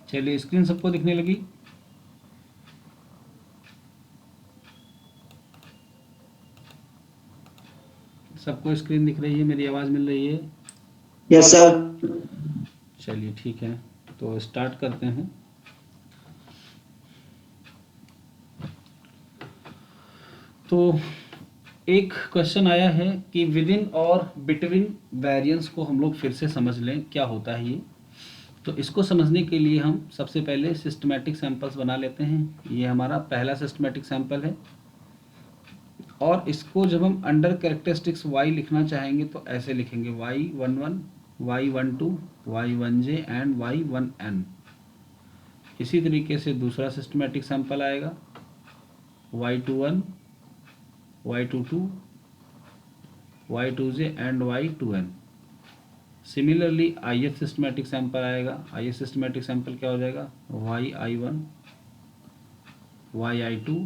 चलिए स्क्रीन सबको दिखने लगी। सबको स्क्रीन दिख रही है, मेरी आवाज़ मिल रही है? Yes sir. चलिए ठीक है, तो स्टार्ट करते हैं। तो एक क्वेश्चन आया है कि विद इन और बिटवीन वेरिएंस को हम लोग फिर से समझ लें क्या होता है ये। तो इसको समझने के लिए हम सबसे पहले सिस्टमैटिक सैंपल्स बना लेते हैं। ये हमारा पहला सिस्टमैटिक सैंपल है, और इसको जब हम अंडर कैरेक्टरिस्टिक्स y लिखना चाहेंगे तो ऐसे लिखेंगे y11, y12, y1j and y1n। इसी तरीके से दूसरा सिस्टमैटिक सैंपल आएगा y21, y22, y2j and y2n। Similarly ith systematic sample आएगा। ith सिस्टमैटिक सैंपल क्या हो जाएगा, yi1, yi2,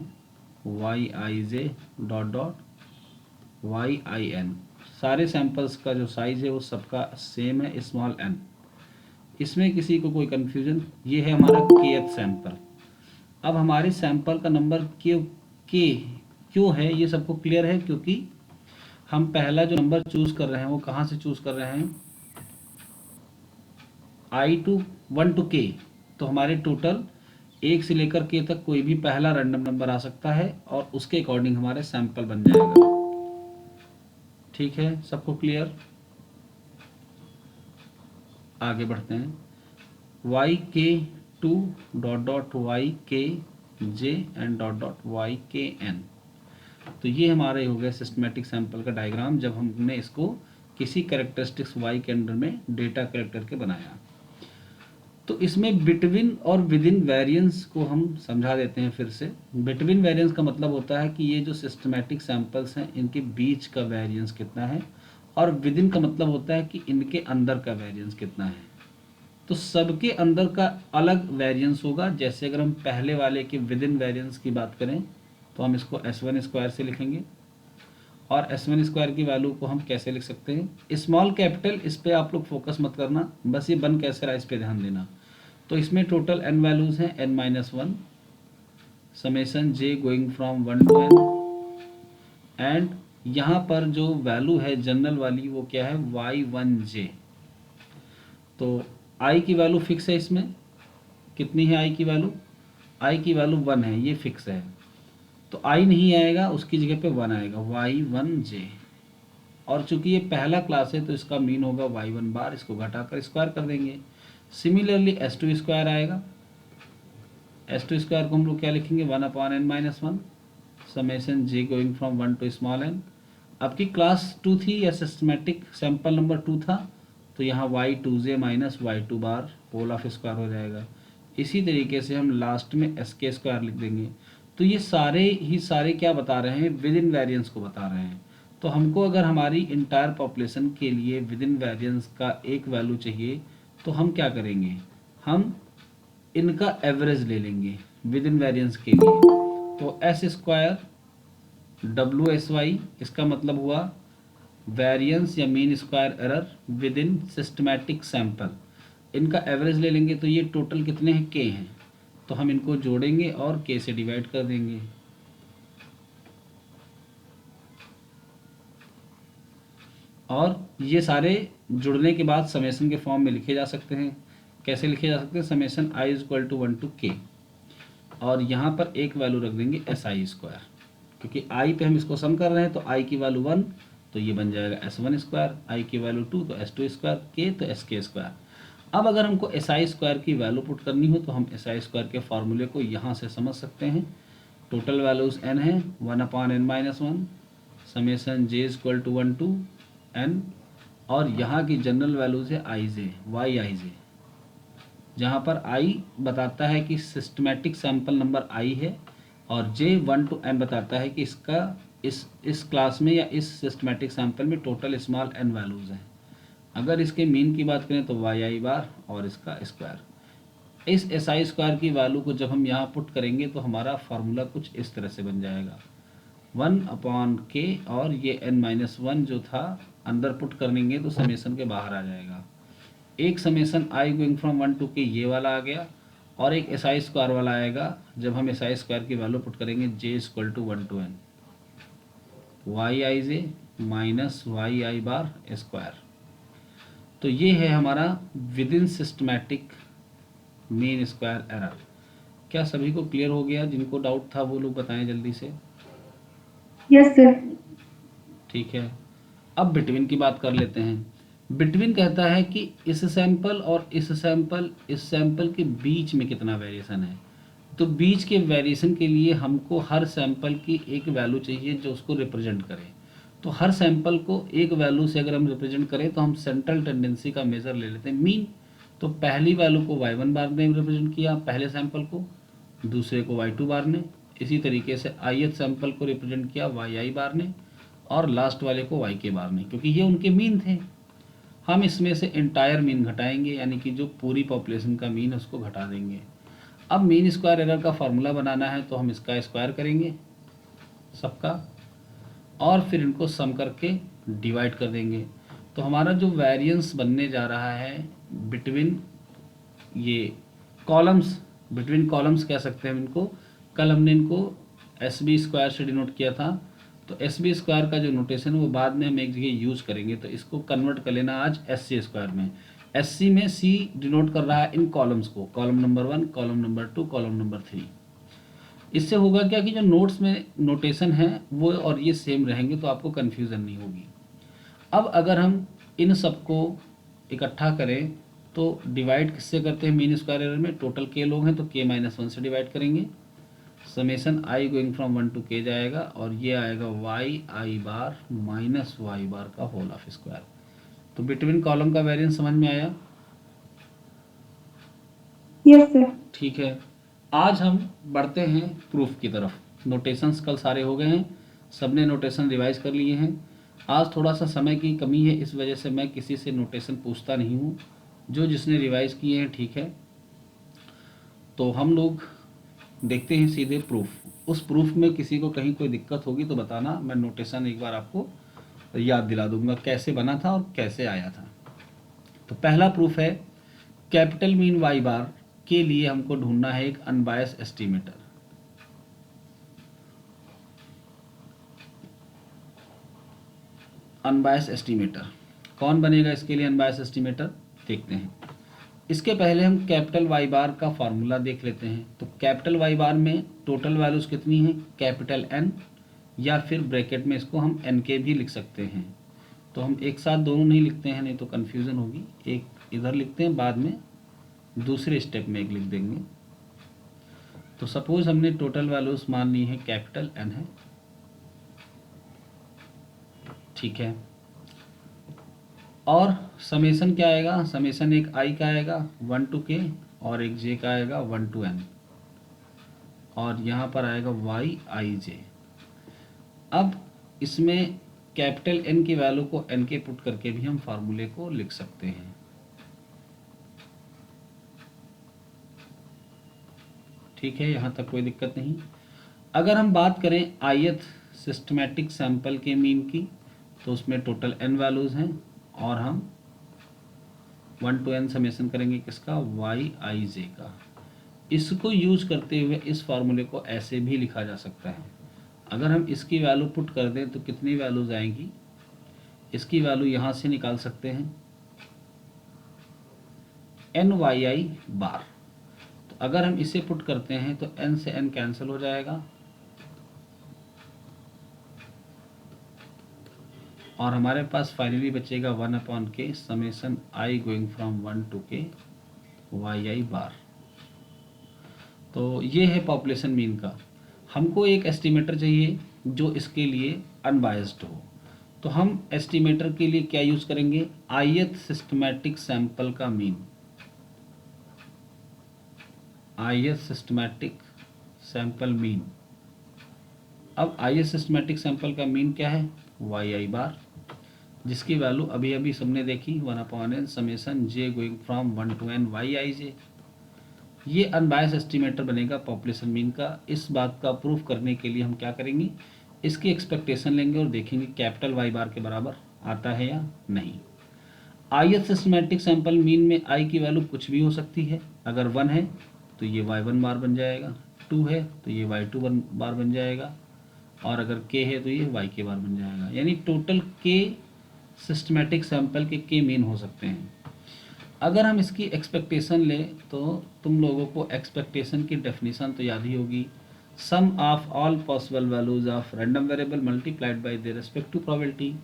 yij डॉट डॉटyin। सारे सैंपल्स का जो साइज है वो सबका सेम है, स्मॉल n। इसमें किसी को कोई कन्फ्यूजन? ये है हमारा kth सैंपल। अब हमारे सैंपल का नंबर क्यों है ये सबको क्लियर है, क्योंकि हम पहला जो नंबर चूज कर रहे हैं वो कहाँ से चूज कर रहे हैं,1 to k। तो हमारे टोटल 1 से लेकर k तक कोई भी पहला रैंडम नंबर आ सकता है और उसके अकॉर्डिंग हमारे सैंपल बन जाएगा। ठीक है, सबको क्लियर? आगे बढ़ते हैं। yk2 dot dot yk j and dot dot ykn। तो ये हमारे हो गया सिस्टमेटिक सैंपल का डायग्राम, जब हमने इसको किसी कैरेक्टरिस्टिक्स y के अंडर में डेटा कलेक्ट करके बनाया। तो इसमें बिटवीन और विद इन वेरिएंस को हम समझा देते हैं फिर से। बिटवीन वेरिएंस का मतलब होता है कि ये जो सिस्टमेटिक सैंपल्स हैं इनके बीच का वेरिएंस कितना है, और विद इन का मतलब होता है कि इनके अंदर का वेरिएंस कितना है। तो सबके अंदर का अलग वेरिएंस होगा। जैसे अगर हम पहले वाले के विद इन वेरिएंस की बात करें तो हम इसको s1 स्क्वायर से लिखेंगे, और s1 स्क्वायर की वैल्यू को हम कैसे लिख सकते हैं, स्मॉल कैपिटल। इस पे आप लोग फोकस मत करना, बस ये बन कैसे रहा इस पे ध्यान देना। तो इसमें टोटल n वैल्यूज़ हैं n-1, summation j going from 1 to n, and यहाँ पर जो वैल्यू है जनरल वाली वो क्या है, y1j। तो i की वैल्यू फिक्स है इसमें, कितनी है i की वैल्यू, i की वैल्यू 1 है, ये फिक्स है। तो i नहीं आएगा, उसकी जगह पे 1 आएगा, y1j। और चूंकि ये पहला क्लास है तो इसका मीन होगा y1 बार, इसको घटाकर स्क्वायर कर देंगे। सिमिलरली s2 स्क्वायर आएगा। s2 स्क्वायर को हम लोग क्या लिखेंगे, 1/n-1, summation j going from 1 to small n। आपकी क्लास 2 थी या सिस्टमेटिक सैंपल नंबर 2 था, तो यहाँ y2j minus y2 bar whole of square हो जाएगा। इसी तरीके से हम लास्ट में sk स्क्वायर लिख देंगे। तो ये सारे क्या बता रहे हैं, विद इन वेरिएंस को बता रहे हैं। तो हमको अगर हमारी इंटायर पॉपुलेशन के लिए विद इन वेरिएंस का एक वैल्यू चाहिए तो हम क्या करेंगे, हम इनका एवरेज ले लेंगे विद इन वेरिएंस के लिए। तो एस स्क्वायर WSY, इसका मतलब हुआ वेरिएंस या mean square error with in systematic sample. इनका एवरेज ले लेंगे तो ये टोटल कितने हैं, k हैं। तो हम इनको जोड़ेंगे और k से डिवाइड कर देंगे। और ये सारे जुड़ने के बाद समेसन के फॉर्म में लिखे जा सकते हैं। कैसे लिखे जा सकते हैं, summation i is equal to 1 to k, और यहाँ पर एक वैल्यू रख देंगे SI स्क्वायर, क्योंकि i पे हम इसको सम कर रहे हैं। तो i की वैल्यू 1 तो ये बन जाएगा S1 स्क्वायर, i की वैल्यू 2 तो S2 स्क्वायर, k तो SK स्क्वायर। अब अगर हमको SI स्क्वायर की वैल्यू पुट करनी हो तो हम SI स्क्वायर के फार्मूले को यहाँ से समझ सकते हैं। टोटल वैल्यूज n है, 1/n-1, summation j equal to 1 to n, और यहाँ की जनरल वैल्यूज है yij, जहाँ पर i बताता है कि सिस्टमैटिक सैंपल नंबर i है, और j 1 to n बताता है कि इसका इस क्लास में या इस सिस्टमैटिक सैंपल में टोटल स्मॉल n वैल्यूज़ हैं। अगर इसके मीन की बात करें तो yi बार और इसका स्क्वायर। इस SI स्क्वायर की वैल्यू को जब हम यहाँ पुट करेंगे तो हमारा फार्मूला कुछ इस तरह से बन जाएगा, 1/k, और ये n-1 जो था अंदर पुट करेंगे तो समेसन के बाहर आ जाएगा। एक summation i going from 1 to k ये वाला आ गया, और एक एस आई स्क्वायर वाला आएगा जब हम एस आई स्क्वायर की वैल्यू पुट करेंगे J equal to 1 to n Y I J minus Y I bar square. तो ये है हमारा within systematic mean square error. क्या सभी को क्लियर हो गया? जिनको डाउट था वो लोग बताएं जल्दी से। Yes sir. ठीक है, अब बिटवीन की बात कर लेते हैं। बिटवीन कहता है कि इस सैंपल और इस सैंपल के बीच में कितना वेरिएशन है। तो बीच के वेरिएशन के लिए हमको हर सैंपल की एक वैल्यू चाहिए जो उसको रिप्रेजेंट करे। तो हर सैंपल को एक वैल्यू से अगर हम रिप्रेजेंट करें तो हम सेंट्रल टेंडेंसी का मेजर ले लेते हैं मीन। तो पहली वैल्यू को y1 बार ने रिप्रेजेंट किया पहले सैंपल को, दूसरे को y2 बार ने, इसी तरीके से ith सैंपल को रिप्रेजेंट किया yi बार ने, और लास्ट वाले को yk बार ने, क्योंकि ये उनके मीन थे। हम इसमें से इंटायर मीन घटाएंगे, यानी कि जो पूरी पॉपुलेशन का मीन है उसको घटा देंगे। अब मीन स्क्वायर एरर का फार्मूला बनाना है तो हम इसका स्क्वायर करेंगे सबका, और फिर इनको सम करके डिवाइड कर देंगे। तो हमारा जो वेरिएंस बनने जा रहा है बिटवीन ये कॉलम्स, बिटवीन कॉलम्स कह सकते हैं इनको। कल हमने इनको एस बी स्क्वायर से डिनोट किया था, तो एस बी स्क्वायर का जो नोटेशन है वो बाद में हम एक जगह यूज करेंगे। तो इसको कन्वर्ट कर लेना आज एस सी स्क्वायर में। एस सी में सी डिनोट कर रहा है इन कॉलम्स को, column number 1, column number 2, column number 3। इससे होगा क्या कि जो नोट्स में नोटेशन है वो और ये सेम रहेंगे, तो आपको कन्फ्यूज़न नहीं होगी। अब अगर हम इन सबको इकट्ठा करें तो डिवाइड किससे करते हैं मीन स्क्वायर एरर में? टोटल के लोग हैं तो k माइनस 1 से डिवाइड करेंगे। Summation I going from 1 to k जाएगा, और ये आएगा वाई आई बार माइनस वाई बार का होल ऑफ स्क्वायर। तो बिटवीन कॉलम का वेरिएंस समझ में आया? Yes sir. ठीक है, आज हम बढ़ते हैं प्रूफ की तरफ। नोटेशंस कल सारे हो गए हैं, सबने नोटेशन रिवाइज कर लिए हैं। आज थोड़ा सा समय की कमी है, इस वजह से मैं किसी से नोटेशन पूछता नहीं हूँ, जो जिसने रिवाइज किए हैं ठीक है। तो हम लोग देखते हैं सीधे प्रूफ। उस प्रूफ में किसी को कहीं कोई दिक्कत होगी तो बताना, मैं नोटेशन एक बार आपको याद दिला दूंगा कैसे बना था और कैसे आया था। तो पहला प्रूफ है, कैपिटल मीन वाई बार के लिए हमको ढूंढना है एक अनबायस एस्टिमेटर। अनबायस एस्टिमेटर कौन बनेगा इसके लिए? अनबायस एस्टिमेटर देखते हैं। इसके पहले हम कैपिटल वाई बार का फार्मूला देख लेते हैं। तो कैपिटल वाई बार में टोटल वैल्यूज कितनी है? कैपिटल एन, या फिर ब्रैकेट में इसको हम एन के भी लिख सकते हैं। तो हम एक साथ दोनों नहीं लिखते हैं, नहीं तो कन्फ्यूज़न होगी। एक इधर लिखते हैं, बाद में दूसरे स्टेप में एक लिख देंगे। तो सपोज हमने टोटल वैल्यूज मान ली है कैपिटल एन है, ठीक है। और समेसन क्या आएगा? समेसन एक आई का आएगा 1 to k, और एक जे का आएगा 1 to n, और यहाँ पर आएगा वाई आई जे। अब इसमें कैपिटल एन की वैल्यू को एन के पुट करके भी हम फार्मूले को लिख सकते हैं। ठीक है, यहाँ तक कोई दिक्कत नहीं। अगर हम बात करें ith सिस्टमैटिक सैंपल के मीन की, तो उसमें टोटल n वैल्यूज़ हैं, और हम 1 to n समेसन करेंगे किसका? वाई आई जे का। इसको यूज करते हुए इस फार्मूले को ऐसे भी लिखा जा सकता है। अगर हम इसकी वैल्यू पुट कर दें तो कितनी वैल्यूज आएंगी? इसकी वैल्यू यहाँ से निकाल सकते हैं एन वाई आई बार। तो अगर हम इसे पुट करते हैं तो n से n कैंसिल हो जाएगा, और हमारे पास फाइनली बचेगा 1/k summation I going from 1 to k Y I bar. तो ये है पॉपुलेशन मीन का। हमको एक एस्टिमेटर चाहिए जो इसके लिए अनबायस्ड हो। तो हम एस्टिमेटर के लिए क्या यूज करेंगे? ith सिस्टमैटिक सैंपल का mean. ith systematic sample mean. अब ith सिस्टमैटिक सैंपल का मीन क्या है? वाई आई बार, जिसकी वैल्यू अभी अभी सबने देखी 1/n summation j going from 1 to n Y I j. ये अनबायस एस्टिमेटर बनेगा पॉपुलेशन मीन का। इस बात का प्रूफ करने के लिए हम क्या करेंगे? इसकी एक्सपेक्टेशन लेंगे और देखेंगे कैपिटल वाई बार के बराबर आता है या नहीं। ith सिस्टमैटिक सैंपल मीन में आई की वैल्यू कुछ भी हो सकती है। अगर 1 है तो ये y1 बार बन जाएगा, 2 है तो ये y2 बार बन जाएगा, और अगर k है तो ये y बार बन जाएगा। यानी टोटल k सिस्टमेटिक सैंपल के k मीन हो सकते हैं। अगर हम इसकी एक्सपेक्टेशन लें तो तुम लोगों को एक्सपेक्टेशन की डेफिनेशन तो याद ही होगी, sum of all possible values of random variable multiplied by their respective probability.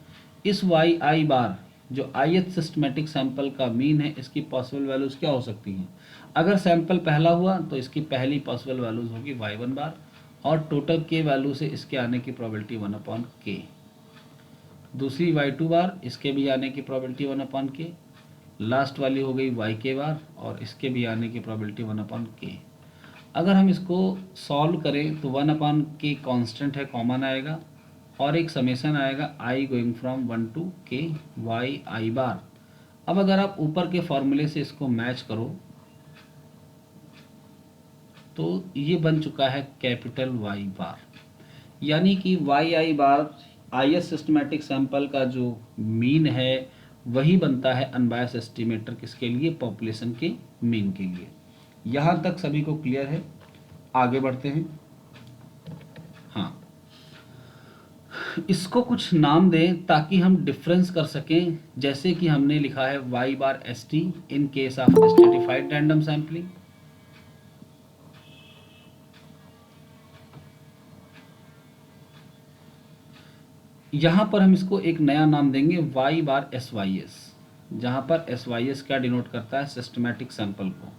इस वाई आई बार जो ith सिस्टमेटिक सैंपल का मीन है, इसकी पॉसिबल वैल्यूज़ क्या हो सकती हैं? अगर सैंपल पहला हुआ तो इसकी पहली पॉसिबल वैल्यूज़ होगी y1 बार, और टोटल k वैल्यू से इसके आने की प्रोबेबिलिटी 1/k। दूसरी y2 बार, इसके भी आने की प्रोबेबिलिटी 1/k। लास्ट वाली हो गई yk बार, और इसके भी आने की प्रोबेबिलिटी 1/k। अगर हम इसको सॉल्व करें तो 1/k कांस्टेंट है, कॉमन आएगा, और एक समेशन आएगा i going from 1 to k y i बार। अब अगर आप ऊपर के फॉर्मूले से इसको मैच करो तो ये बन चुका है कैपिटल Y बार। यानी कि वाई आई बार ith सिस्टमेटिक सैंपल का जो मीन है वही बनता है अनबायस एस्टिमेटर किसके लिए? पॉपुलेशन के मीन के लिए। यहाँ तक सभी को क्लियर है? आगे बढ़ते हैं। हाँ, इसको कुछ नाम दें ताकि हम डिफरेंस कर सकें, जैसे कि हमने लिखा है y bar S T in case of stratified random sampling. यहाँ पर हम इसको एक नया नाम देंगे y bar S Y S, जहाँ पर एस वाई एस क्या डिनोट करता है? सिस्टमेटिक सैंपल को,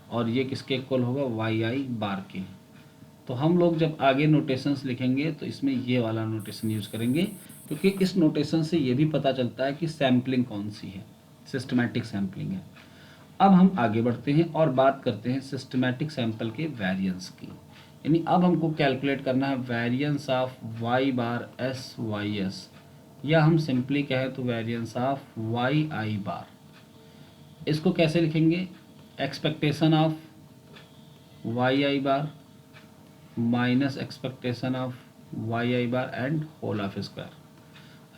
और ये किसके इक्वल होगा? वाई आई बार के। तो हम लोग जब आगे नोटेशंस लिखेंगे तो इसमें ये वाला नोटेशन यूज़ करेंगे, क्योंकि इस नोटेशन से ये भी पता चलता है कि सैम्पलिंग कौन सी है, सिस्टमेटिक सैम्पलिंग है। अब हम आगे बढ़ते हैं और बात करते हैं सिस्टमेटिक सैंपल के वेरिएंस की। यानी अब हमको कैलकुलेट करना है variance of Y bar S Y S, या हम सिंपली कहें तो variance of Y I bar. इसको कैसे लिखेंगे? Expectation of Y I bar minus expectation of Y I bar and whole of square.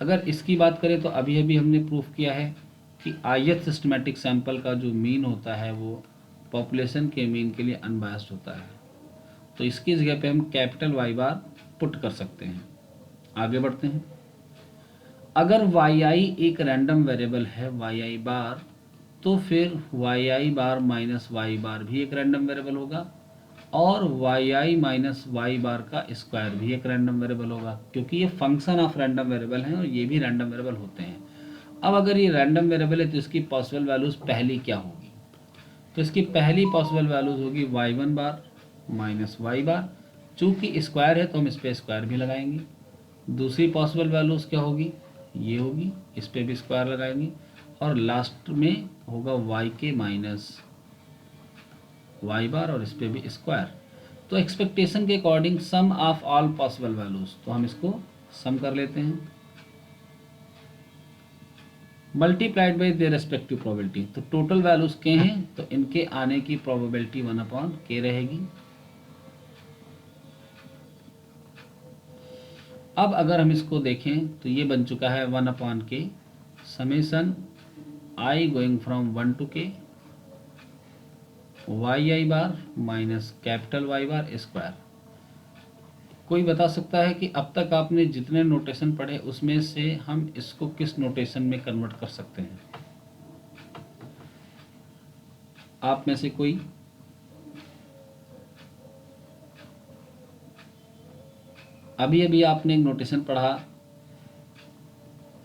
अगर इसकी बात करें तो अभी अभी हमने प्रूफ किया है कि ith सिस्टमेटिक सैंपल का जो मीन होता है वो पॉपुलेशन के मीन के लिए अनबायस्ड होता है, तो इसकी जगह पे हम कैपिटल वाई बार पुट कर सकते हैं। आगे बढ़ते हैं। अगर वाई आई एक रैंडम वेरिएबल है वाई आई बार, तो फिर वाई आई बार माइनस वाई बार भी एक रैंडम वेरिएबल होगा, और वाई आई माइनस वाई बार का स्क्वायर भी एक रैंडम वेरिएबल होगा, क्योंकि ये फंक्शन ऑफ रैंडम वेरिएबल हैं और ये भी रैंडम वेरिएबल होते हैं। अब अगर ये रैंडम वेरिएबल है तो इसकी पॉसिबल वैल्यूज़ पहली क्या होगी? तो इसकी पहली पॉसिबल वैल्यूज़ होगी y1 बार माइनस वाई बार। चूँकि स्क्वायर है तो हम इस पर स्क्वायर भी लगाएंगे। दूसरी पॉसिबल वैल्यूज़ क्या होगी? ये होगी, इस पर भी स्क्वायर लगाएंगे, और लास्ट में होगा वाई के माइनस वाई बार, और इस पर भी स्क्वायर। तो एक्सपेक्टेशन के according sum of all possible values, तो हम इसको सम कर लेते हैं multiplied by their respective probability. तो टोटल वैल्यूज के हैं तो इनके आने की प्रोबेबिलिटी 1/k रहेगी। अब अगर हम इसको देखें तो ये बन चुका है 1/k summation i going from 1 to k Y I bar minus capital Y bar square. कोई बता सकता है कि अब तक आपने जितने नोटेशन पढ़े उसमें से हम इसको किस नोटेशन में कन्वर्ट कर सकते हैं? आप में से कोई? अभी अभी आपने एक नोटेशन पढ़ा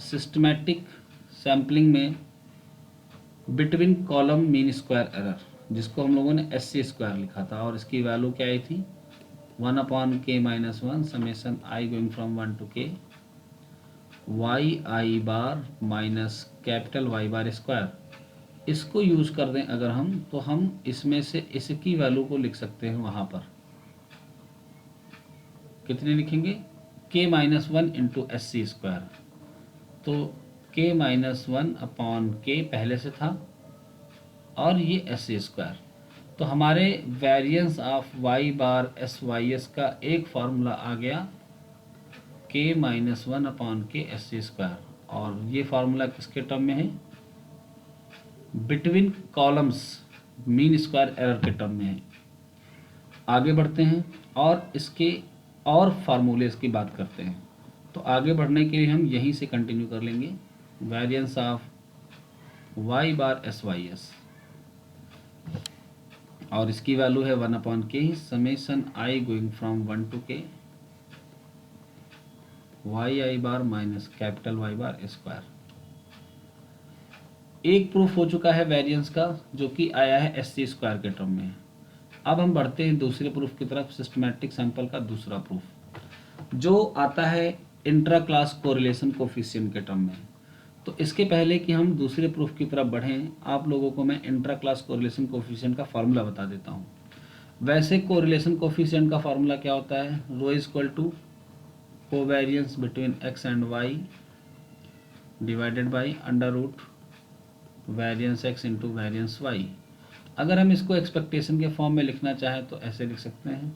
सिस्टमैटिक सैम्पलिंग में between column mean square error, जिसको हम लोगों ने SC स्क्वायर लिखा था, और इसकी वैल्यू क्या आई थी? 1/k माइनस 1 summation i going from 1 to k Y I bar minus capital Y bar square. इसको यूज़ कर दें अगर हम, तो हम इसमें से इसकी वैल्यू को लिख सकते हैं वहाँ पर। कितने लिखेंगे? k minus 1 into SC square. तो k माइनस 1/k पहले से था, और ये SC स्क्वायर। तो हमारे variance of Y bar S Y S का एक फार्मूला आ गया k minus 1/k SC square, और ये फार्मूला किसके टर्म में है? Between columns mean square error के टर्म में है। आगे बढ़ते हैं और इसके और फार्मूलेस की बात करते हैं। तो आगे बढ़ने के लिए हम यहीं से कंटिन्यू कर लेंगे। Variance of y bar S Y S, और इसकी वैल्यू है 1/k summation I going from 1 to k Y I bar minus capital Y bar square. एक प्रूफ हो चुका है वेरिएंस का, जो कि आया है एस सी स्क्वायर के टर्म में। अब हम बढ़ते हैं दूसरे प्रूफ की तरफ, सिस्टमैटिक सैंपल का दूसरा प्रूफ जो आता है इंट्रा क्लास कोरिलेशन कोफिशिएंट के टर्म में। तो इसके पहले कि हम दूसरे प्रूफ की तरफ बढ़ें, आप लोगों को मैं इंट्रा क्लास कोरिलेशन कोफिशिएंट का फार्मूला बता देता हूँ। वैसे कोरिलेशन कोफिशिएंट का फार्मूला क्या होता है? Rho is equal to covariance between x and y divided by under root variance x into variance y. अगर हम इसको एक्सपेक्टेशन के फॉर्म में लिखना चाहें तो ऐसे लिख सकते हैं,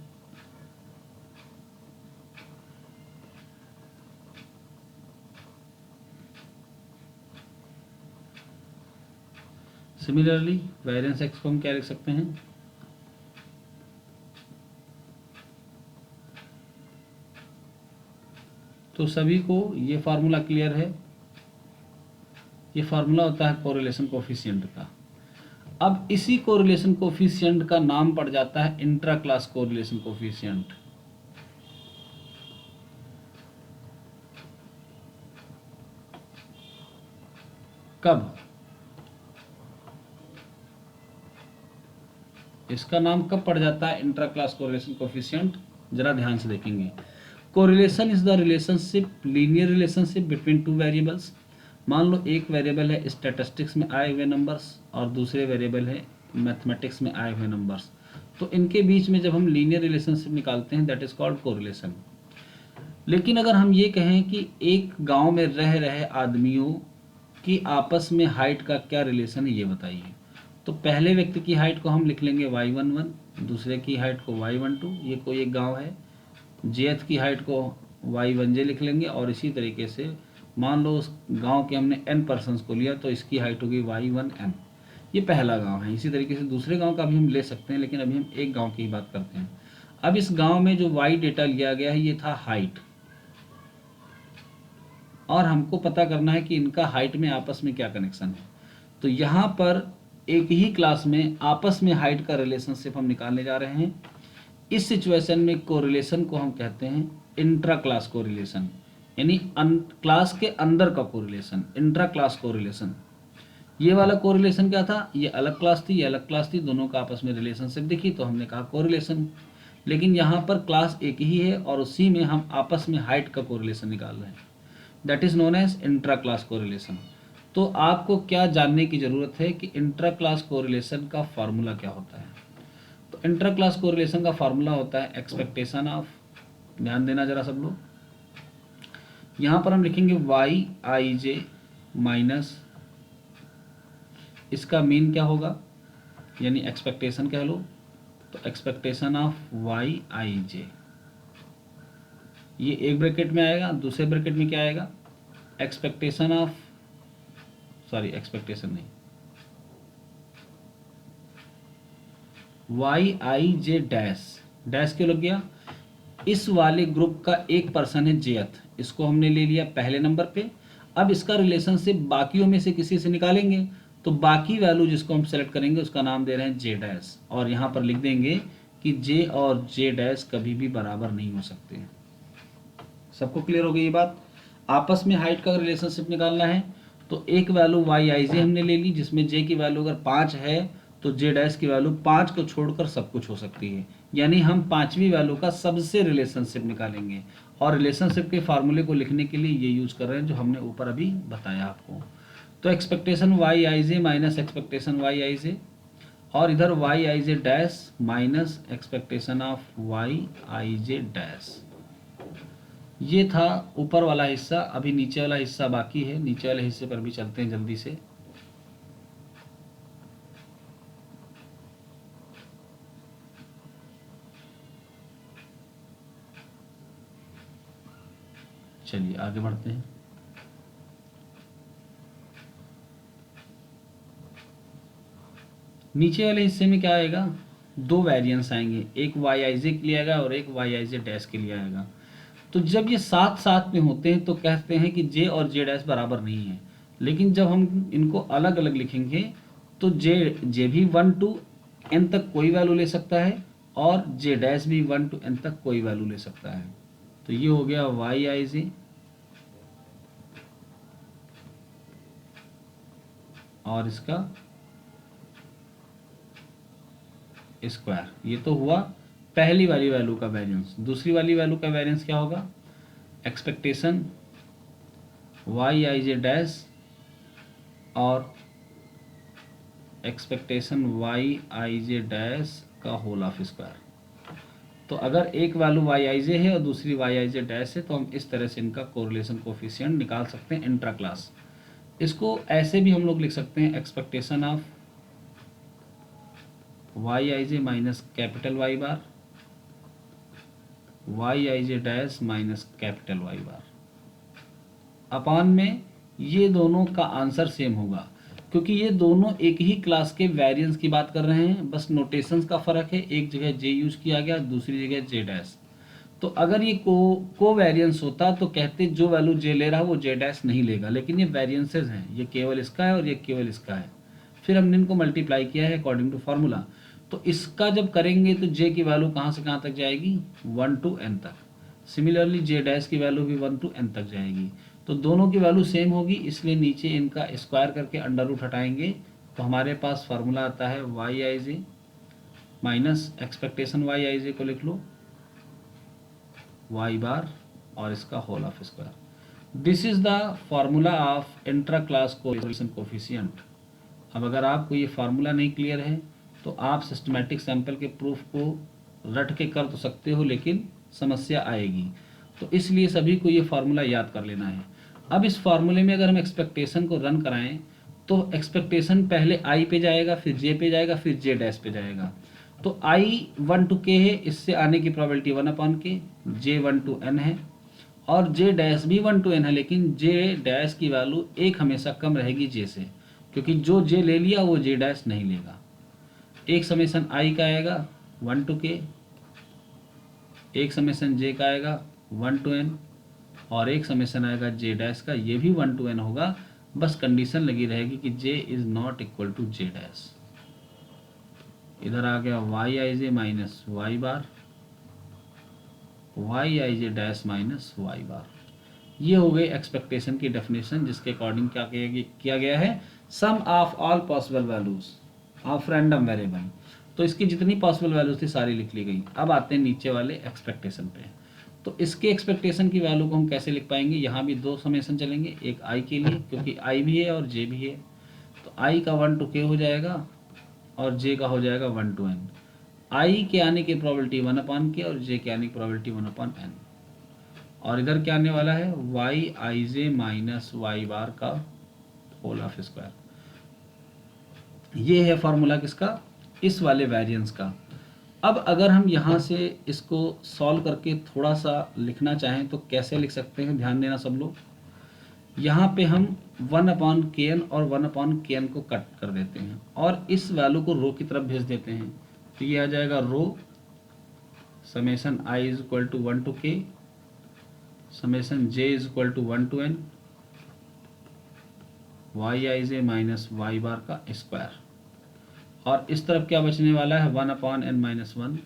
सिमिलरली वेरियंस एक्स को हम क्या लिख सकते हैं? तो सभी को ये फार्मूला क्लियर है? ये फार्मूला होता है कोरिलेशन कोफिशिएंट का। अब इसी कोरिलेशन कोफिशिएंट का नाम पड़ जाता है इंट्रा क्लास कोरिलेशन कोफिशिएंट। कब? इसका नाम कब पड़ जाता है इंट्रा क्लास कोरिलेशन कोफिशिएंट? जरा ध्यान से देखेंगे। Correlation is the relationship, linear relationship between two variables. मान लो एक वेरिएबल है स्टैटिस्टिक्स में आए हुए नंबर्स और दूसरे वेरिएबल है मैथमेटिक्स में आए हुए नंबर्स। तो इनके बीच में जब हम लीनियर रिलेशनशिप निकालते हैं दैट इज कॉल्ड कोरिलेशन। लेकिन अगर हम ये कहें कि एक गांव में रह रहे आदमियों की आपस में हाइट का क्या रिलेशन है, ये बताइए। तो पहले व्यक्ति की हाइट को हम लिख लेंगे y11, दूसरे की हाइट को y12, ये कोई एक गांव है। जेथ की हाइट को y1j लिख लेंगे, और इसी तरीके से मान लो उस गांव के हमने n पर्सन्स को लिया तो इसकी हाइट होगी y1n। ये पहला गांव है। इसी तरीके से दूसरे गांव का भी हम ले सकते हैं, लेकिन अभी हम एक गांव की ही बात करते हैं। अब इस गांव में जो y डेटा लिया गया है ये था हाइट, और हमको पता करना है कि इनका हाइट में आपस में क्या कनेक्शन है। तो यहाँ पर एक ही क्लास में आपस में हाइट का रिलेशनशिप हम निकालने जा रहे हैं। इस सिचुएशन में कोरिलेशन को हम कहते हैं इंट्रा क्लास कोरिलेशन, यानी क्लास के अंदर का कोरिलेशन, इंट्रा क्लास कोरिलेशन। ये वाला कोरिलेशन क्या था? ये अलग क्लास थी, ये अलग क्लास थी, दोनों का आपस में रिलेशनशिप दिखी तो हमने कहा कोरिलेशन। लेकिन यहाँ पर क्लास एक ही है और उसी में हम आपस में हाइट का कोरिलेशन निकाल रहे हैं, that is known as intra class correlation. तो आपको क्या जानने की ज़रूरत है कि इंट्रा क्लास कोरिलेशन का फार्मूला क्या होता है? तो इंट्रा क्लास कोरिलेशन का फार्मूला होता है एक्सपेक्टेशन ऑफ, ध्यान देना जरा सब लोग, यहाँ पर हम लिखेंगे वाई आई जे माइनस इसका मीन क्या होगा, यानी एक्सपेक्टेशन कह लो। तो expectation of Y I j, ये एक ब्रैकेट में आएगा, दूसरे ब्रैकेट में क्या आएगा? एक्सपेक्टेशन ऑफ, सॉरी एक्सपेक्टेशन नहीं, वाई आई जे डैश। डैश क्यों लग गया? इस वाले ग्रुप का एक पर्सन है जेथ, इसको हमने ले लिया पहले नंबर पे। अब इसका रिलेशनशिप बाकियों में से किसी से निकालेंगे, तो बाकी वैल्यू जिसको हम सेलेक्ट करेंगे उसका नाम दे रहे हैं जे डैश, और यहाँ पर लिख देंगे कि जे और जे डैश कभी भी बराबर नहीं हो सकते। सबको क्लियर हो गई ये बात? आपस में हाइट का रिलेशनशिप निकालना है तो एक वैल्यू वाई आई जे हमने ले ली, जिसमें जे की वैल्यू अगर 5 है तो जे डैश की वैल्यू 5 को छोड़कर सब कुछ हो सकती है, यानी हम पांचवी वैल्यू का सबसे रिलेशनशिप निकालेंगे। और रिलेशनशिप के फार्मूले को लिखने के लिए ये यूज कर रहे हैं जो हमने ऊपर अभी बताया आपको। तो एक्सपेक्टेशन वाई आई जे माइनस एक्सपेक्टेशन वाई आई जे, और इधर Y I J dash minus expectation of Y I J dash. ये था ऊपर वाला हिस्सा। अभी नीचे वाला हिस्सा बाकी है, नीचे वाले हिस्से पर भी चलते हैं जल्दी से। चलिए आगे बढ़ते हैं। नीचे वाले हिस्से में क्या आएगा? दो वेरिएंस आएंगे, एक वाई आई जे के लिए आएगा और एक वाई आई जे डैश के लिए आएगा। तो जब ये साथ साथ में होते हैं तो कहते हैं कि जे और जे डैश बराबर नहीं है, लेकिन जब हम इनको अलग अलग लिखेंगे तो जे भी 1 टू एन तक कोई वैल्यू ले सकता है और जे डैश भी 1 टू एन तक कोई वैल्यू ले सकता है। तो ये हो गया वाई आई जे और इसका स्क्वायर। ये तो हुआ पहली वाली वैल्यू का वेरिएंस। दूसरी वाली वैल्यू का वेरिएंस क्या होगा, एक्सपेक्टेशन वाई आई जे डैश और एक्सपेक्टेशन वाई आई जे डैश का होल ऑफ स्क्वायर। तो अगर एक वैल्यू वाई आई जे है और दूसरी वाई आई जे डैश है तो हम इस तरह से इनका कोरिलेशन कोफिशिएंट निकाल सकते हैं इंट्रा क्लास। इसको ऐसे भी हम लोग लिख सकते हैं, expectation of Y I J minus capital Y bar y I J dash minus capital Y bar upon में ये दोनों का आंसर सेम होगा, क्योंकि ये दोनों एक ही क्लास के वेरिएंस की बात कर रहे हैं, बस नोटेशंस का फ़र्क है, एक जगह जे यूज किया गया, दूसरी जगह जे डैश। तो अगर ये को वेरिएंस होता तो कहते जो वैल्यू जे ले रहा है वो जे डैश नहीं लेगा, लेकिन ये वेरिएंसेस हैं, ये केवल इसका है और ये केवल इसका है। फिर हमने इनको मल्टीप्लाई किया है अकॉर्डिंग टू फार्मूला। तो इसका जब करेंगे तो जे की वैल्यू कहाँ से कहाँ तक जाएगी, 1 टू n तक। सिमिलरली जे डैश की वैल्यू भी 1 टू n तक जाएगी। तो दोनों की वैल्यू सेम होगी, इसलिए नीचे इनका स्क्वायर करके अंडर रूट हटाएंगे तो हमारे पास फार्मूला आता है वाई आई जे माइनस एक्सपेक्टेशन वाई आई जे को लिख लो वाई बार और इसका whole of square. This is the formula of intra class correlation coefficient. अब अगर आपको ये फार्मूला नहीं क्लियर है तो आप सिस्टमैटिक सैंपल के प्रूफ को रट के कर तो सकते हो, लेकिन समस्या आएगी। तो इसलिए सभी को ये फार्मूला याद कर लेना है। अब इस फार्मूले में अगर हम एक्सपेक्टेशन को रन कराएं तो एक्सपेक्टेशन पहले आई पे जाएगा, फिर जे पे जाएगा, फिर जे डैश पे जाएगा। तो आई 1 टू के है, इससे आने की probability 1/k, J 1 to n है और जे डैश भी 1 टू n है, लेकिन जे डैश की वैल्यू एक हमेशा कम रहेगी जे से, क्योंकि जो जे ले लिया वो जे डैश नहीं लेगा। एक समेशन आई का आएगा 1 टू के, एक समेशन जे का आएगा 1 टू n और एक समेशन आएगा जे डैश का, ये भी 1 टू n होगा। बस कंडीशन लगी रहेगी कि j is not equal to j dash. इधर आ गया वाई आई जे माइनस वाई बार, वाई आई जे डैश माइनस वाई बार। ये हो गई एक्सपेक्टेशन की डेफिनेशन, जिसके अकॉर्डिंग क्या किया गया है, sum of all possible values of random variable. तो इसकी जितनी पॉसिबल वैल्यूज थी सारी लिख ली गई। अब आते हैं नीचे वाले एक्सपेक्टेशन पे। तो इसके एक्सपेक्टेशन की वैल्यू को हम कैसे लिख पाएंगे, यहाँ भी दो समेशन चलेंगे, एक आई के लिए क्योंकि आई भी है और जे भी है। तो आई का 1 टू के हो जाएगा और जे का हो जाएगा 1 टू n। आई के आने की प्रोबेबिलिटी 1/k और जे के आने की प्रोबेबिलिटी 1/n। और इधर क्या आने वाला है, वाई आई जे माइनस वाई बार का होल ऑफ स्क्वायर। ये है फॉर्मूला किसका, इस वाले वेरिएंस का। अब अगर हम यहाँ से इसको सॉल्व करके थोड़ा सा लिखना चाहें तो कैसे लिख सकते हैं, ध्यान देना सब लोग। यहाँ पे हम 1/kn और 1/kn को कट कर देते हैं और इस वैल्यू को रो की तरफ भेज देते हैं। तो ये आ जाएगा rho summation i is equal to 1 to k summation j is equal to 1 to n Y I J minus Y bar का स्क्वायर। और इस तरफ क्या बचने वाला है, 1/n-1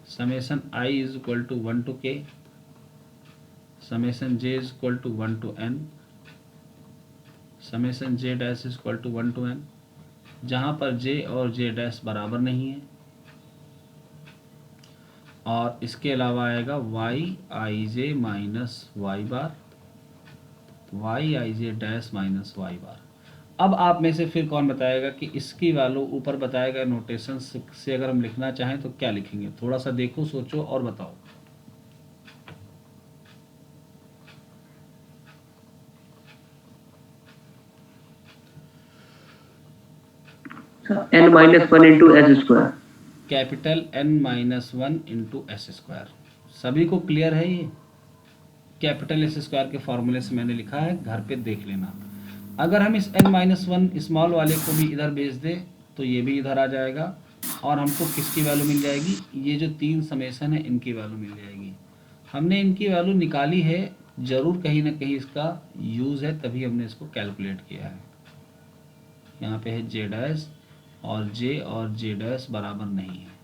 summation i is equal to 1 to k summation j is equal to 1 to n summation j dash is equal to 1 to n, जहाँ पर j और j डैश बराबर नहीं है। और इसके अलावा आएगा वाई आई जे माइनस वाई बार, वाई आई जे डैश माइनस वाई बार। अब आप में से फिर कौन बताएगा कि इसकी वैल्यू ऊपर बताएगा नोटेशन से अगर हम लिखना चाहें तो क्या लिखेंगे, थोड़ा सा देखो, सोचो और बताओ। n-1 into S square. Capital n-1 into S square. सभी को क्लियर है ये? कैपिटल एस स्क्वायर के फॉर्मूले से मैंने लिखा है, घर पे देख लेना। अगर हम इस n-1 स्मॉल वाले को भी इधर भेज दें तो ये भी इधर आ जाएगा और हमको किसकी वैल्यू मिल जाएगी, ये जो 3 समेसन है इनकी वैल्यू मिल जाएगी। हमने इनकी वैल्यू निकाली है, ज़रूर कहीं ना कहीं इसका यूज़ है, तभी हमने इसको कैलकुलेट किया है। यहाँ पे है जे डैश और जे डैश बराबर नहीं है।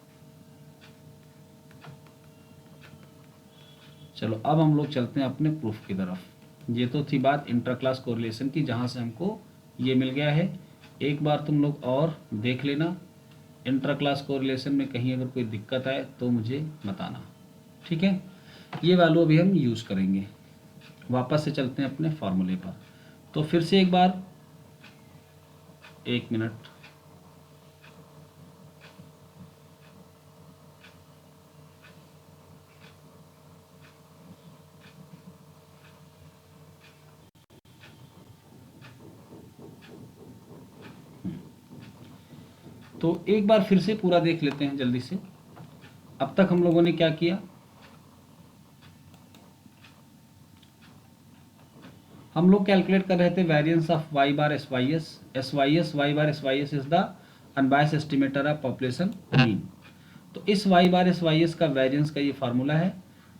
चलो अब हम लोग चलते हैं अपने प्रूफ की तरफ। ये तो थी बात इंटर क्लास कोरिलेशन की, जहाँ से हमको ये मिल गया है। एक बार तुम लोग और देख लेना, इंटर क्लास कोरिलेशन में कहीं अगर कोई दिक्कत आए तो मुझे बताना, ठीक है। ये वैल्यू अभी हम यूज़ करेंगे। वापस से चलते हैं अपने फॉर्मूले पर। तो फिर से एक बार, 1 मिनट। तो एक बार फिर से पूरा देख लेते हैं जल्दी से। अब तक हम लोगों ने क्या किया, हम लोग कैलकुलेट कर रहे थे variance of Y bar S Y S Y bar S Y S is the unbiased estimator of population mean. तो इस Y bar S Y S का वेरिएंस का ये फार्मूला है,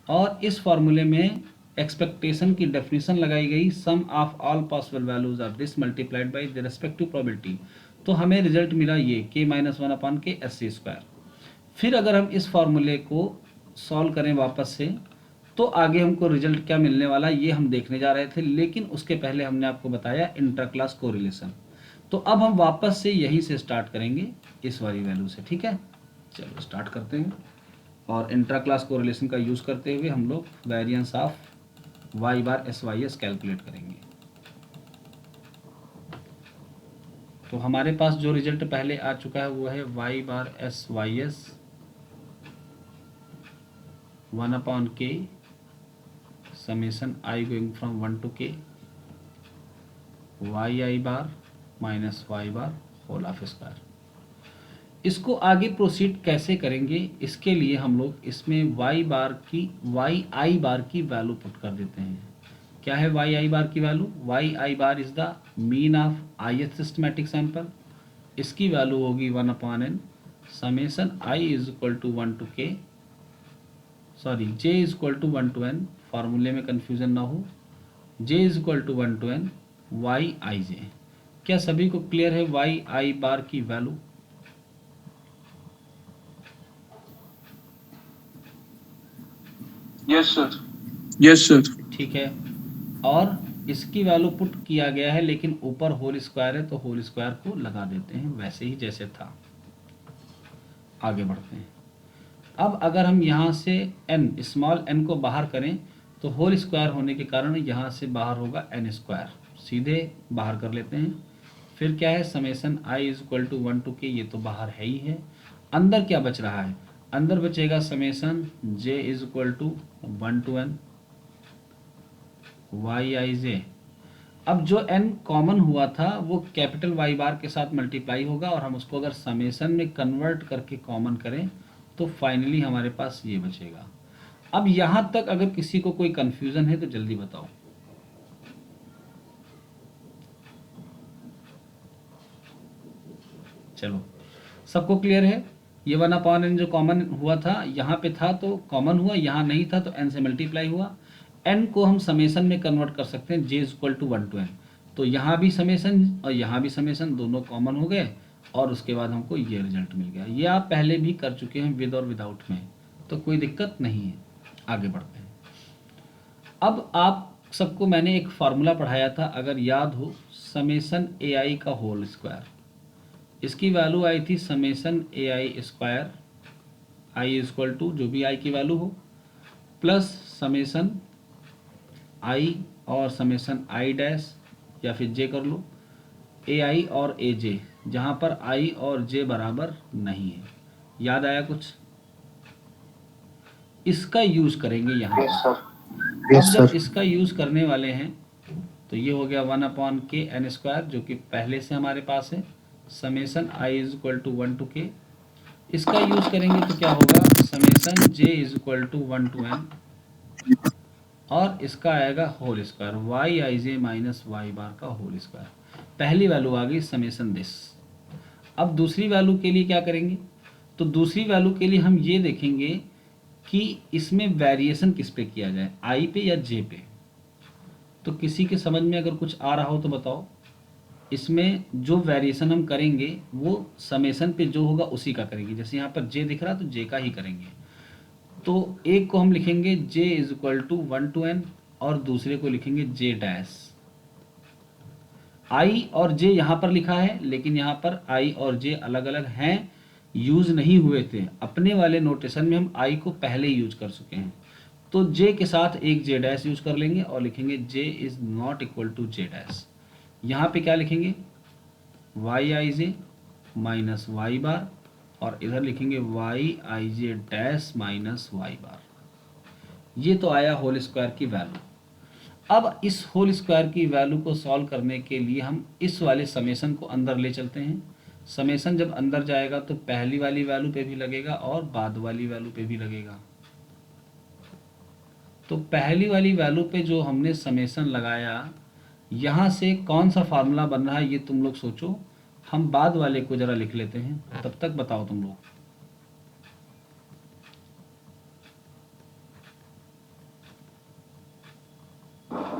और इस फार्मूले में एक्सपेक्टेशन की डेफिनेशन लगाई गई, sum of all possible values of this multiplied by the respective probability. तो हमें रिजल्ट मिला ये k-1/k/SC²। फिर अगर हम इस फार्मूले को सॉल्व करें वापस से, तो आगे हमको रिजल्ट क्या मिलने वाला ये हम देखने जा रहे थे, लेकिन उसके पहले हमने आपको बताया इंटर क्लास कोरिलेशन। तो अब हम वापस से यहीं से स्टार्ट करेंगे, इस वाली वैल्यू से, ठीक है। चलो स्टार्ट करते हैं, और इंटर क्लास कोरिलेशन का यूज़ करते हुए हम लोग variance of Y bar S Y S calculate करेंगे। तो हमारे पास जो रिजल्ट पहले आ चुका है वो है Y bar S Y S 1/k summation I going from 1 to k Y I bar minus Y bar whole of square. इसको आगे प्रोसीड कैसे करेंगे, इसके लिए हम लोग इसमें वाई आई बार की वैल्यू पुट कर देते हैं। क्या है वाई आई बार की value, y I bar is the mean of ith systematic sample. इसकी वैल्यू होगी 1/n summation I is equal to 1 to k, sorry j is equal to 1 to n, फार्मूले में कन्फ्यूजन ना हो, j is equal to 1 to n Y I j. क्या सभी को clear है वाई आई बार की value? Yes sir, yes sir. ठीक है, और इसकी वैल्यू पुट किया गया है, लेकिन ऊपर होल स्क्वायर है तो होल स्क्वायर को लगा देते हैं वैसे ही जैसे था। आगे बढ़ते हैं। अब अगर हम यहाँ से n स्मॉल n को बाहर करें तो होल स्क्वायर होने के कारण यहाँ से बाहर होगा n², सीधे बाहर कर लेते हैं। फिर क्या है summation i is equal to 1 to k, ये तो बाहर है ही है। अंदर क्या बच रहा है, अंदर बचेगा summation j is equal to 1 to n Y I j. अब जो n कॉमन हुआ था वो कैपिटल वाई बार के साथ मल्टीप्लाई होगा, और हम उसको अगर समेसन में कन्वर्ट करके कॉमन करें तो फाइनली हमारे पास ये बचेगा। अब यहाँ तक अगर किसी को कोई कंफ्यूजन है तो जल्दी बताओ। चलो सबको क्लियर है, ये 1/n जो कॉमन हुआ था यहाँ पे था तो कॉमन हुआ, यहाँ नहीं था तो n से मल्टीप्लाई हुआ। n को हम समेसन में कन्वर्ट कर सकते हैं j equal to 1 to n, तो यहाँ भी समेसन और यहाँ भी समेसन दोनों कॉमन हो गए, और उसके बाद हमको ये रिजल्ट मिल गया। ये आप पहले भी कर चुके हैं विद और विदाउट में, तो कोई दिक्कत नहीं है। आगे बढ़ते हैं। अब आप सबको मैंने एक फार्मूला पढ़ाया था अगर याद हो, समेसन ए आई का होल स्क्वायर। इसकी वैल्यू आई थी summation A I square, I equal to जो भी आई की वैल्यू हो, प्लस समेसन आई और समेसन आई डैश या फिर जे कर लो, ए आई और ए जे, जहाँ पर आई और जे बराबर नहीं है। याद आया कुछ? इसका यूज करेंगे यहाँ पर। अब जब इसका यूज करने वाले हैं तो ये हो गया 1/k n², जो कि पहले से हमारे पास है, summation I is equal to 1 to k। इसका यूज करेंगे तो क्या होगा, summation j is equal to 1 to n, और इसका आएगा होल स्क्वायर वाई आई जे माइनस वाई बार का होल स्क्वायर। पहली वैल्यू आ गई समेसन दिस। अब दूसरी वैल्यू के लिए क्या करेंगे, तो दूसरी वैल्यू के लिए हम ये देखेंगे कि इसमें वेरिएशन किस पे किया जाए, आई पे या जे पे। तो किसी के समझ में अगर कुछ आ रहा हो तो बताओ। इसमें जो वेरिएशन हम करेंगे वो समेशन पे जो होगा उसी का करेंगे। जैसे यहाँ पर जे दिख रहा है तो जे का ही करेंगे। तो एक को हम लिखेंगे j is equal to 1 to n और दूसरे को लिखेंगे j डैश। i और j यहाँ पर लिखा है, लेकिन यहाँ पर i और j अलग अलग हैं, यूज नहीं हुए थे। अपने वाले नोटेशन में हम i को पहले ही यूज कर चुके हैं। तो j के साथ एक j डैश यूज कर लेंगे और लिखेंगे j is not equal to j dash. यहाँ पे क्या लिखेंगे, वाई आई जे माइनस वाई बार, और इधर लिखेंगे वाई आई जे डैश माइनस वाई बार। ये तो आया होल स्क्वायर की वैल्यू। अब इस होल स्क्वायर की वैल्यू को सॉल्व करने के लिए हम इस वाले समेशन को अंदर ले चलते हैं। समेशन जब अंदर जाएगा तो पहली वाली वैल्यू पे भी लगेगा और बाद वाली वैल्यू पे भी लगेगा। तो पहली वाली वैल्यू पे जो हमने समेशन लगाया, यहाँ से कौन सा फार्मूला बन रहा है ये तुम लोग सोचो। हम बाद वाले को जरा लिख लेते हैं, तब तक बताओ तुम लोग।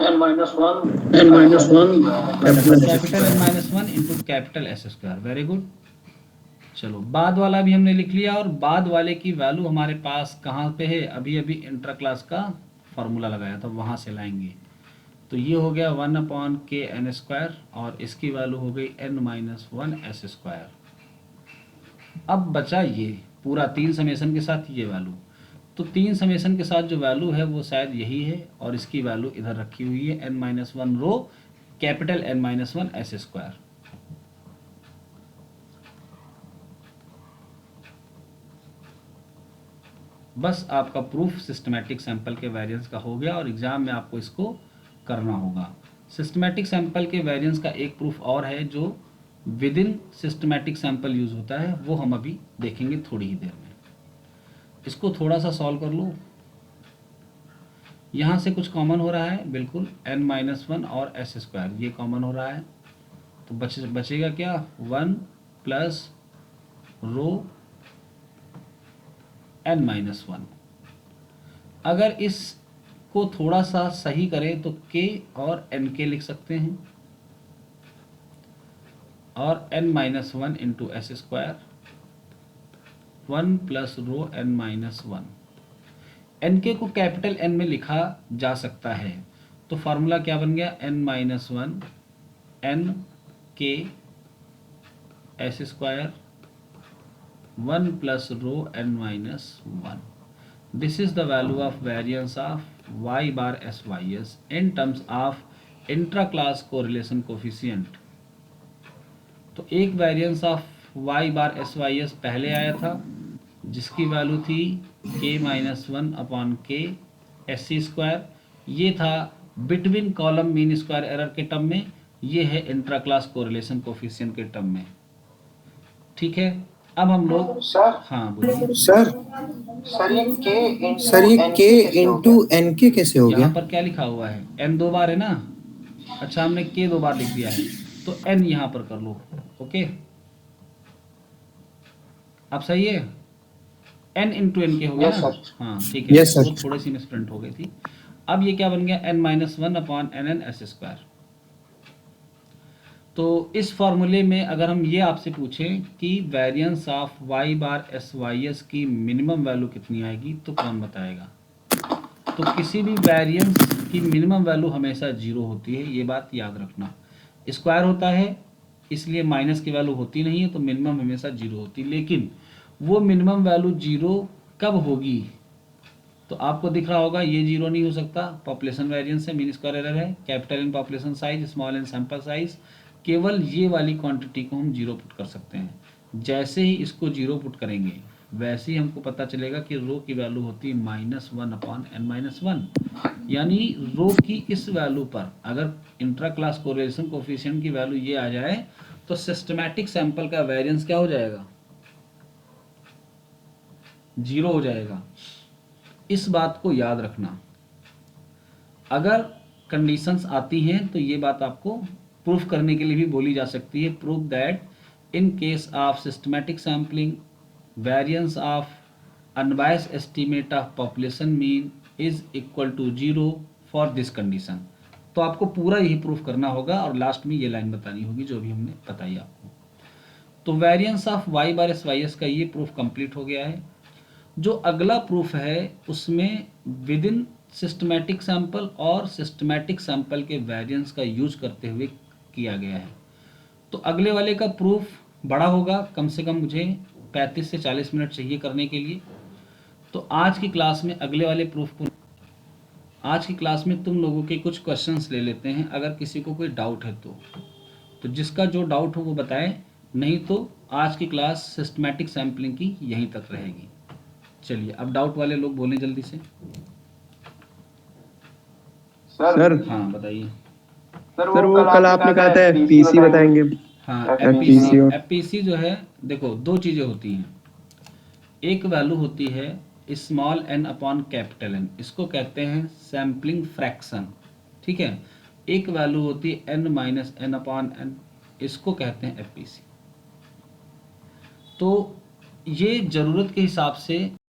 n minus 1 capital n minus one into capital S square. Very good. चलो बाद वाला भी हमने लिख लिया, और बाद वाले की वैल्यू हमारे पास कहाँ पे है, अभी अभी इंट्रा क्लास का फार्मूला लगाया था वहाँ से लाएंगे। तो ये हो गया 1/kn², और इसकी वैल्यू हो गई n-1s²। अब बचा ये पूरा 3 समेशन के साथ ये वैल्यू। तो 3 समेशन के साथ जो वैल्यू है वो शायद यही है, और इसकी वैल्यू इधर रखी हुई है n-1 रो कैपिटल n-1s²। बस आपका प्रूफ सिस्टमैटिक सैंपल के वेरिएंस का हो गया, और एग्जाम में आपको इसको करना होगा। सिस्टमैटिक सैंपल के वेरिएंस का एक प्रूफ और है जो with in systematic sample use होता है, वो हम अभी देखेंगे थोड़ी ही देर में। इसको थोड़ा सा सॉल्व कर लो। यहाँ से कुछ कॉमन हो रहा है, बिल्कुल n-1 और s² ये कॉमन हो रहा है। तो बचेगा क्या, 1 प्लस रो n-1। अगर इस को थोड़ा सा सही करें तो k और nk लिख सकते हैं, और n-1 इंटू s², 1 प्लस रो n-1। nk को कैपिटल N में लिखा जा सकता है, तो फार्मूला क्या बन गया, n-1 nk s², 1 plus rho n-1. This is the value of variance of y bar sys in terms of intra-class correlation coefficient. तो एक variance of y bar sys पहले आया था जिसकी वैल्यू थी k-1/k sc²। ये था between column mean square error के टर्म में, ये है इंट्रा क्लास कोरिलेशन कोफिशिएंट के टर्म में। ठीक है, अब हम लोग सर, हाँ बोलिए सर ये k इंटू एन के कैसे हो गया? यहाँ पर क्या लिखा हुआ है, n 2 बार है ना। अच्छा हमने k 2 बार लिख दिया है, तो n यहाँ पर कर लो। ओके, अब सही है, n इंटू एन के हो गया ना। हाँ ठीक है, Yes, sir. वो थोड़ी सी मिसप्रिंट हो गई थी। अब ये क्या बन गया, n-1/nn s²। तो इस फॉर्मूले में अगर हम ये आपसे पूछें कि variance of y bar sys की मिनिमम वैल्यू कितनी आएगी, तो कौन बताएगा। तो किसी भी वेरिएंस की मिनिमम वैल्यू हमेशा 0 होती है, ये बात याद रखना। स्क्वायर होता है इसलिए माइनस की वैल्यू होती नहीं है, तो मिनिमम हमेशा 0 होती है। लेकिन वो मिनिमम वैल्यू 0 कब होगी, तो आपको दिख रहा होगा ये 0 नहीं हो सकता। पॉपुलेशन वेरिएंस है, मीन स्क्वायर एरर है, capital in population size, small in sample size. केवल ये वाली क्वांटिटी को हम 0 पुट कर सकते हैं। जैसे ही इसको 0 पुट करेंगे वैसे ही हमको पता चलेगा कि रो की वैल्यू होती है -1/n-1। यानी रो की इस वैल्यू पर अगर इंट्रा क्लास कोरिलेशन कोफिशिएंट की वैल्यू ये आ जाए तो सिस्टमैटिक सैंपल का वेरिएंस क्या हो जाएगा, 0 हो जाएगा। इस बात को याद रखना। अगर कंडीशंस आती हैं तो ये बात आपको प्रूफ करने के लिए भी बोली जा सकती है। Proof that in case of systematic sampling variance of unbiased estimate of population mean is equal to 0 for this condition. तो आपको पूरा यही प्रूफ करना होगा और लास्ट में ये लाइन बतानी होगी जो भी हमने बताई आपको। तो variance of Y bar S Y S का ये प्रूफ कंप्लीट हो गया है। जो अगला प्रूफ है उसमें विद इन सिस्टमैटिक सैंपल और सिस्टमैटिक सैंपल के वेरिएंस का यूज करते हुए किया गया है। तो अगले वाले का प्रूफ बड़ा होगा, कम से कम मुझे 35 से 40 मिनट चाहिए करने के लिए। तो आज की क्लास में अगले वाले प्रूफ को, आज की क्लास में तुम लोगों के कुछ क्वेश्चंस ले लेते हैं, अगर किसी को कोई डाउट है तो जिसका जो डाउट हो वो बताए, नहीं तो आज की क्लास सिस्टमैटिक सैम्पलिंग की यहीं तक रहेगी। चलिए अब डाउट वाले लोग बोलें जल्दी से। सर हाँ बताइए। सर वो कल आपने कहा था पीसी बताएंगे। हाँ FPC और एफपीसी जो है, देखो दो चीज़ें होती हैं। एक वैल्यू होती है small N upon capital N, इसको कहते हैं सैम्पलिंग फ्रैक्शन, ठीक है। एक वैल्यू होती है N minus N upon N, इसको कहते हैं एफपीसी। तो ये ज़रूरत के हिसाब से